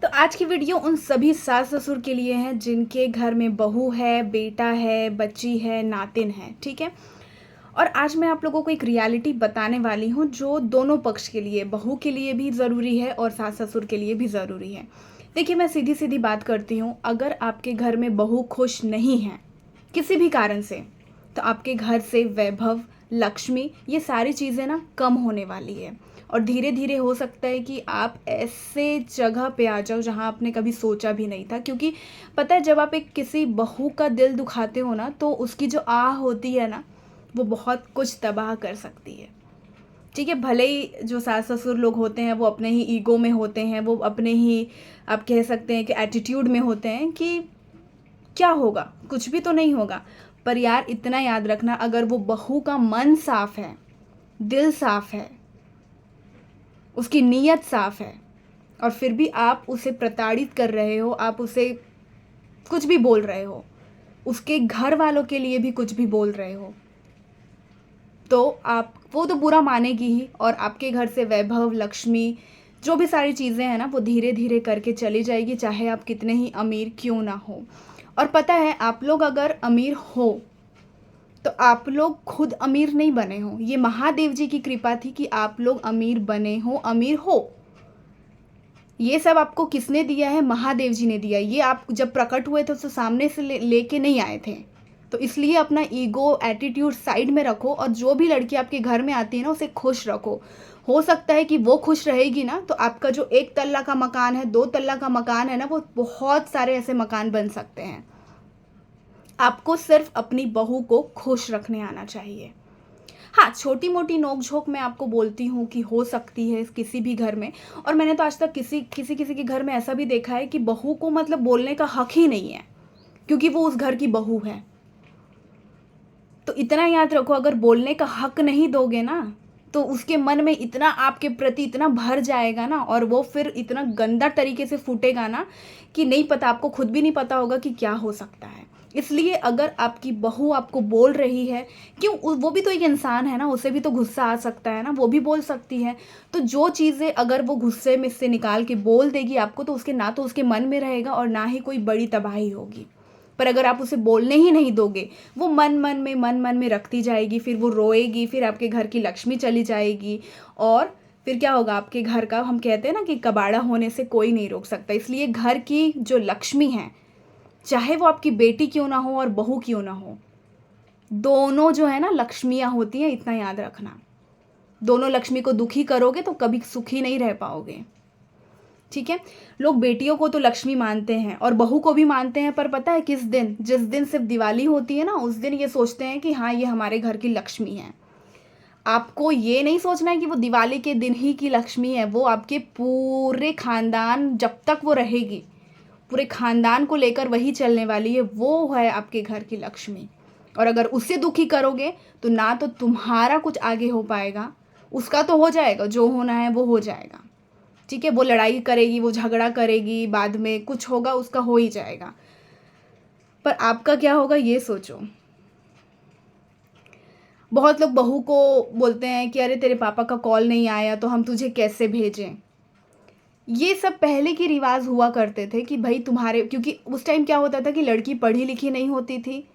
तो आज की वीडियो उन सभी सास ससुर के लिए है जिनके घर में बहू है, बेटा है, बच्ची है, नातिन है। ठीक है। और आज मैं आप लोगों को एक रियलिटी बताने वाली हूँ जो दोनों पक्ष के लिए, बहू के लिए भी ज़रूरी है और सास ससुर के लिए भी ज़रूरी है। देखिए, मैं सीधी सीधी बात करती हूँ, अगर आपके घर में बहू खुश नहीं है किसी भी कारण से, तो आपके घर से वैभव, लक्ष्मी, ये सारी चीज़ें ना कम होने वाली है। और धीरे धीरे हो सकता है कि आप ऐसे जगह पे आ जाओ जहाँ आपने कभी सोचा भी नहीं था। क्योंकि पता है, जब आप एक किसी बहू का दिल दुखाते हो ना, तो उसकी जो आह होती है ना, वो बहुत कुछ तबाह कर सकती है। ठीक है, भले ही जो सास ससुर लोग होते हैं वो अपने ही ईगो में होते हैं, वो अपने ही, आप कह सकते हैं कि एटीट्यूड में होते हैं कि क्या होगा, कुछ भी तो नहीं होगा। पर यार, इतना याद रखना, अगर वो बहू का मन साफ है, दिल साफ है, उसकी नीयत साफ है, और फिर भी आप उसे प्रताड़ित कर रहे हो, आप उसे कुछ भी बोल रहे हो, उसके घर वालों के लिए भी कुछ भी बोल रहे हो, तो आप वो तो बुरा मानेगी ही। और आपके घर से वैभव, लक्ष्मी, जो भी सारी चीज़ें हैं ना, वो धीरे धीरे करके चली जाएगी, चाहे आप कितने ही अमीर क्यों ना हो। और पता है, आप लोग अगर अमीर हो तो आप लोग खुद अमीर नहीं बने हो, ये महादेव जी की कृपा थी कि आप लोग अमीर बने हो, अमीर हो। ये सब आपको किसने दिया है? महादेव जी ने दिया। ये आप जब प्रकट हुए थे तो सामने से लेके नहीं आए थे। तो इसलिए अपना ईगो, एटीट्यूड साइड में रखो, और जो भी लड़की आपके घर में आती है ना, उसे खुश रखो। हो सकता है कि वो खुश रहेगी ना, तो आपका जो 1 तल्ला का मकान है, 2 तल्ला का मकान है ना, वो बहुत सारे ऐसे मकान बन सकते हैं। आपको सिर्फ अपनी बहू को खुश रखने आना चाहिए। हाँ, छोटी मोटी नोक झोंक मैं आपको बोलती हूँ कि हो सकती है किसी भी घर में। और मैंने तो आज तक किसी किसी किसी के घर में ऐसा भी देखा है कि बहू को मतलब बोलने का हक ही नहीं है, क्योंकि वो उस घर की बहू है। तो इतना याद रखो, अगर बोलने का हक नहीं दोगे ना, तो उसके मन में इतना आपके प्रति इतना भर जाएगा ना, और वो फिर इतना गंदा तरीके से फूटेगा ना, कि नहीं पता, आपको खुद भी नहीं पता होगा कि क्या हो सकता है। इसलिए अगर आपकी बहू आपको बोल रही है, क्यों, वो भी तो एक इंसान है ना, उसे भी तो गुस्सा आ सकता है ना, वो भी बोल सकती है। तो जो चीज़ें अगर वो गुस्से में से निकाल के बोल देगी आपको, तो उसके ना तो उसके मन में रहेगा और ना ही कोई बड़ी तबाही होगी। पर अगर आप उसे बोलने ही नहीं दोगे, वो मन मन में रखती जाएगी, फिर वो रोएगी, फिर आपके घर की लक्ष्मी चली जाएगी। और फिर क्या होगा, आपके घर का, हम कहते हैं ना कि कबाड़ा होने से कोई नहीं रोक सकता। इसलिए घर की जो लक्ष्मी है, चाहे वो आपकी बेटी क्यों ना हो और बहू क्यों ना हो, दोनों जो है ना लक्ष्मियाँ होती हैं, इतना याद रखना। दोनों लक्ष्मी को दुखी करोगे तो कभी सुखी नहीं रह पाओगे। ठीक है। लोग बेटियों को तो लक्ष्मी मानते हैं और बहू को भी मानते हैं, पर पता है किस दिन, जिस दिन सिर्फ दिवाली होती है ना, उस दिन ये सोचते हैं कि हाँ, ये हमारे घर की लक्ष्मी है। आपको ये नहीं सोचना है कि वो दिवाली के दिन ही की लक्ष्मी है, वो आपके पूरे खानदान, जब तक वो रहेगी, पूरे खानदान को लेकर वही चलने वाली है, वो है आपके घर की लक्ष्मी। और अगर उसे दुखी करोगे, तो ना तो तुम्हारा कुछ आगे हो पाएगा, उसका तो हो जाएगा, जो होना है वो हो जाएगा। ठीक है, वो लड़ाई करेगी, वो झगड़ा करेगी, बाद में कुछ होगा, उसका हो ही जाएगा, पर आपका क्या होगा ये सोचो। बहुत लोग बहू को बोलते हैं कि अरे तेरे पापा का कॉल नहीं आया तो हम तुझे कैसे भेजें। ये सब पहले के रिवाज हुआ करते थे कि भाई तुम्हारे, क्योंकि उस टाइम क्या होता था कि लड़की पढ़ी लिखी नहीं होती थी,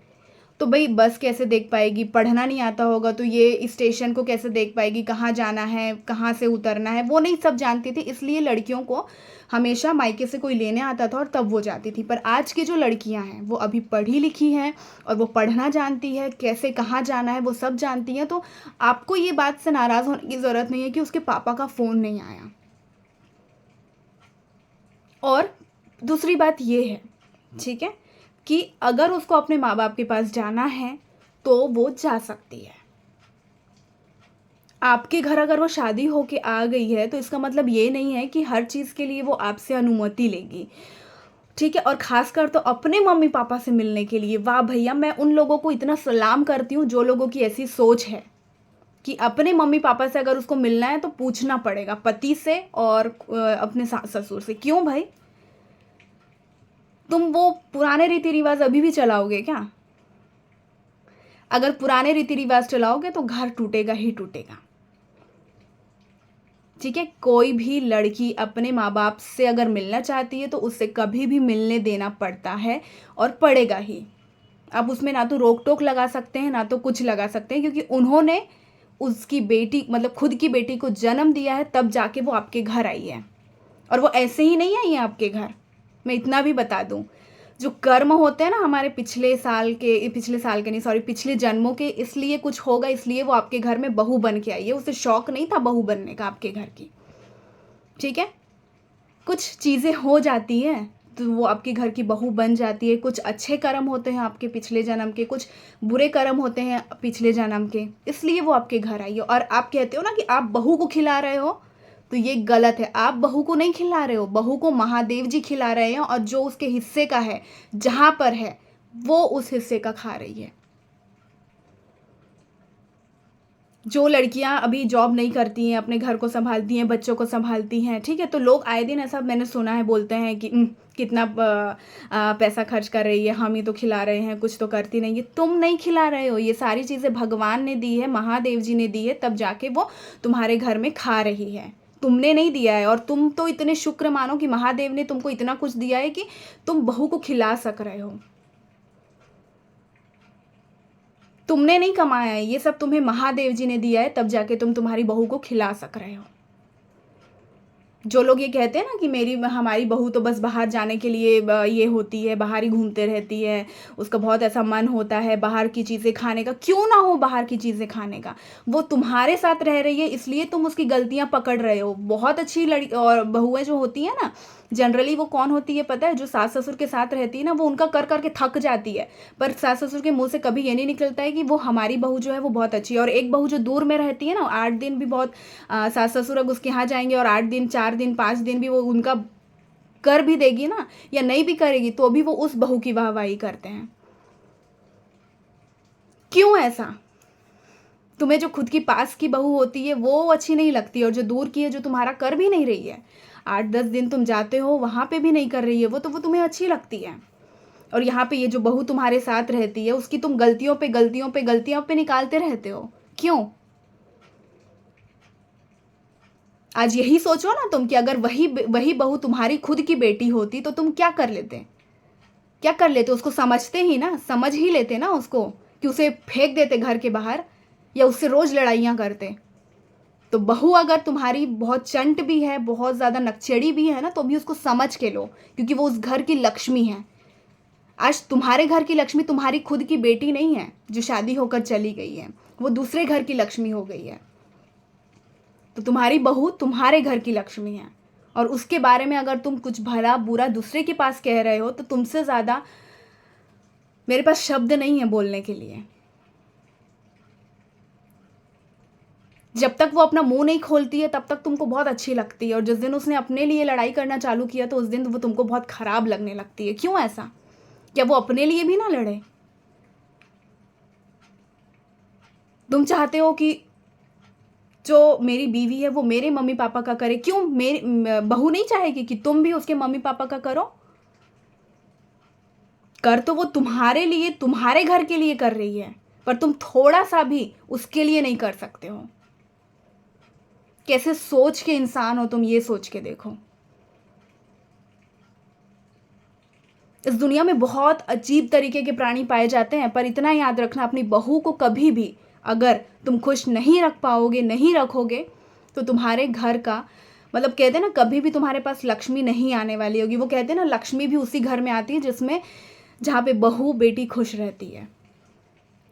तो भाई बस कैसे देख पाएगी, पढ़ना नहीं आता होगा तो ये स्टेशन को कैसे देख पाएगी, कहाँ जाना है, कहाँ से उतरना है, वो नहीं सब जानती थी। इसलिए लड़कियों को हमेशा मायके से कोई लेने आता था और तब वो जाती थी। पर आज की जो लड़कियां हैं वो अभी पढ़ी लिखी हैं, और वो पढ़ना जानती है, कैसे कहाँ जाना है वो सब जानती हैं। तो आपको ये बात से नाराज़ होने की ज़रूरत नहीं है कि उसके पापा का फ़ोन नहीं आया। और दूसरी बात ये है, ठीक है, कि अगर उसको अपने माँ बाप के पास जाना है तो वो जा सकती है। आपके घर अगर वो शादी होके आ गई है, तो इसका मतलब ये नहीं है कि हर चीज़ के लिए वो आपसे अनुमति लेगी। ठीक है। और ख़ासकर तो अपने मम्मी पापा से मिलने के लिए, वाह भैया, मैं उन लोगों को इतना सलाम करती हूँ जो लोगों की ऐसी सोच है कि अपने मम्मी पापा से अगर उसको मिलना है तो पूछना पड़ेगा, पति से और अपने सास ससुर से। क्यों भाई, तुम वो पुराने रीति रिवाज अभी भी चलाओगे क्या? अगर पुराने रीति रिवाज चलाओगे तो घर टूटेगा ही टूटेगा। ठीक है। कोई भी लड़की अपने माँ बाप से अगर मिलना चाहती है तो उससे कभी भी मिलने देना पड़ता है और पड़ेगा ही। आप उसमें ना तो रोक टोक लगा सकते हैं ना तो कुछ लगा सकते हैं, क्योंकि उन्होंने उसकी बेटी मतलब खुद की बेटी को जन्म दिया है, तब जाके वो आपके घर आई है। और वो ऐसे ही नहीं आई है आपके घर। मैं इतना भी बता दूं, जो कर्म होते हैं ना हमारे पिछले साल के नहीं, सॉरी, पिछले जन्मों के, इसलिए कुछ होगा, इसलिए वो आपके घर में बहू बन के आई है। उसे शौक नहीं था बहू बनने का आपके घर की, ठीक है। कुछ चीज़ें हो जाती हैं तो वो आपके घर की बहू बन जाती है। कुछ अच्छे कर्म होते हैं आपके पिछले जन्म के, कुछ बुरे कर्म होते हैं पिछले जन्म के, इसलिए वो आपके घर आई है। और आप कहते हो ना कि आप बहू को खिला रहे हो, तो ये गलत है। आप बहू को नहीं खिला रहे हो, बहू को महादेव जी खिला रहे हैं, और जो उसके हिस्से का है, जहाँ पर है, वो उस हिस्से का खा रही है। जो लड़कियां अभी जॉब नहीं करती हैं, अपने घर को संभालती हैं, बच्चों को संभालती हैं, ठीक है, तो लोग आए दिन ऐसा मैंने सुना है, बोलते हैं कि कितना पैसा खर्च कर रही है, हम ही तो खिला रहे हैं, कुछ तो करती नहीं है। तुम नहीं खिला रहे हो, ये सारी चीज़ें भगवान ने दी है, महादेव जी ने दी है, तब जाके वो तुम्हारे घर में खा रही है। तुमने नहीं दिया है। और तुम तो इतने शुक्र मानो कि महादेव ने तुमको इतना कुछ दिया है कि तुम बहू को खिला सक रहे हो। तुमने नहीं कमाया है, ये सब तुम्हें महादेव जी ने दिया है, तब जाके तुम तुम्हारी बहू को खिला सक रहे हो। जो लोग ये कहते हैं ना कि हमारी बहू तो बस बाहर जाने के लिए ये होती है, बाहर ही घूमते रहती है, उसका बहुत ऐसा मन होता है बाहर की चीज़ें खाने का, क्यों ना हो बाहर की चीज़ें खाने का, वो तुम्हारे साथ रह रही है, इसलिए तुम उसकी गलतियां पकड़ रहे हो। बहुत अच्छी लड़की और बहुएं जो होती हैं ना, जनरली वो कौन होती है पता है? जो सास ससुर के साथ रहती है ना, वो उनका कर करके थक जाती है, पर सास ससुर के मुंह से कभी ये नहीं निकलता है कि वो हमारी बहू जो है वो बहुत अच्छी है। और एक बहू जो दूर में रहती है ना, 8 दिन भी बहुत, सास ससुर अगर उसके यहाँ जाएंगे और 8 दिन 4 दिन 5 दिन भी वो उनका कर भी देगी ना, या नहीं भी करेगी, तो भी वो उस बहू की वाहवाही करते हैं। क्यों ऐसा? तुम्हें जो खुद की पास की बहू होती है वो अच्छी नहीं लगती, और जो दूर की है, जो तुम्हारा कर भी नहीं रही है, 8-10 दिन तुम जाते हो वहां पे भी नहीं कर रही है, वो तुम्हें अच्छी लगती है। और यहाँ पे ये जो बहू तुम्हारे साथ रहती है, उसकी तुम गलतियों पे निकालते रहते हो। क्यों? आज यही सोचो ना तुम कि अगर वही बहू तुम्हारी खुद की बेटी होती तो तुम क्या कर लेते? क्या कर लेते? उसको समझते ही ना, समझ ही लेते ना उसको, कि उसे फेंक देते घर के बाहर, या उससे रोज लड़ाइयाँ करते। तो बहू अगर तुम्हारी बहुत चंट भी है, बहुत ज़्यादा नकचड़ी भी है ना, तो भी उसको समझ के लो, क्योंकि वो उस घर की लक्ष्मी है। आज तुम्हारे घर की लक्ष्मी तुम्हारी खुद की बेटी नहीं है जो शादी होकर चली गई है, वो दूसरे घर की लक्ष्मी हो गई है। तो तुम्हारी बहू तुम्हारे घर की लक्ष्मी है, और उसके बारे में अगर तुम कुछ भला बुरा दूसरे के पास कह रहे हो, तो तुमसे ज़्यादा मेरे पास शब्द नहीं है बोलने के लिए। जब तक वो अपना मुंह नहीं खोलती है तब तक तुमको बहुत अच्छी लगती है, और जिस दिन उसने अपने लिए लड़ाई करना चालू किया तो उस दिन वो तुमको बहुत खराब लगने लगती है। क्यों ऐसा? क्या वो अपने लिए भी ना लड़े? तुम चाहते हो कि जो मेरी बीवी है वो मेरे मम्मी पापा का करे, क्यों मेरी बहू नहीं चाहेगी कि तुम भी उसके मम्मी पापा का करो? कर तो वो तुम्हारे लिए, तुम्हारे घर के लिए कर रही है, पर तुम थोड़ा सा भी उसके लिए नहीं कर सकते हो। कैसे सोच के इंसान हो तुम, ये सोच के देखो। इस दुनिया में बहुत अजीब तरीके के प्राणी पाए जाते हैं, पर इतना याद रखना, अपनी बहू को कभी भी अगर तुम खुश नहीं रख पाओगे, नहीं रखोगे, तो तुम्हारे घर का मतलब, कहते हैं ना, कभी भी तुम्हारे पास लक्ष्मी नहीं आने वाली होगी। वो कहते हैं ना, लक्ष्मी भी उसी घर में आती है जहाँ पे बहू बेटी खुश रहती है।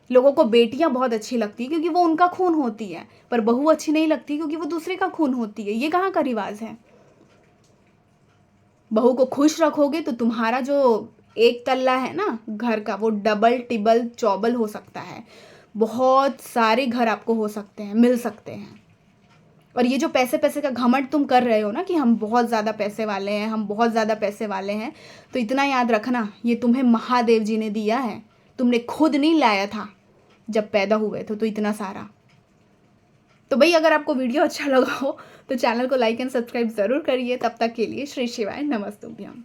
लोगों को बेटियां बहुत अच्छी लगती है क्योंकि वो उनका खून होती है, पर बहू अच्छी नहीं लगती क्योंकि वो दूसरे का खून होती है। ये कहाँ का रिवाज है? बहू को खुश रखोगे तो तुम्हारा जो एक तल्ला है ना घर का, वो डबल टिबल चौबल हो सकता है। बहुत सारे घर आपको हो सकते हैं, मिल सकते हैं। और ये जो पैसे पैसे का घमंड तुम कर रहे हो ना कि हम बहुत ज़्यादा पैसे वाले हैं, हम बहुत ज़्यादा पैसे वाले हैं, तो इतना याद रखना, ये तुम्हें महादेव जी ने दिया है। तुमने खुद नहीं लाया था जब पैदा हुए थे तो इतना सारा। तो भाई, अगर आपको वीडियो अच्छा लगा हो तो चैनल को लाइक एंड सब्सक्राइब ज़रूर करिए। तब तक के लिए श्री शिवाय नमस्तुभ्यम।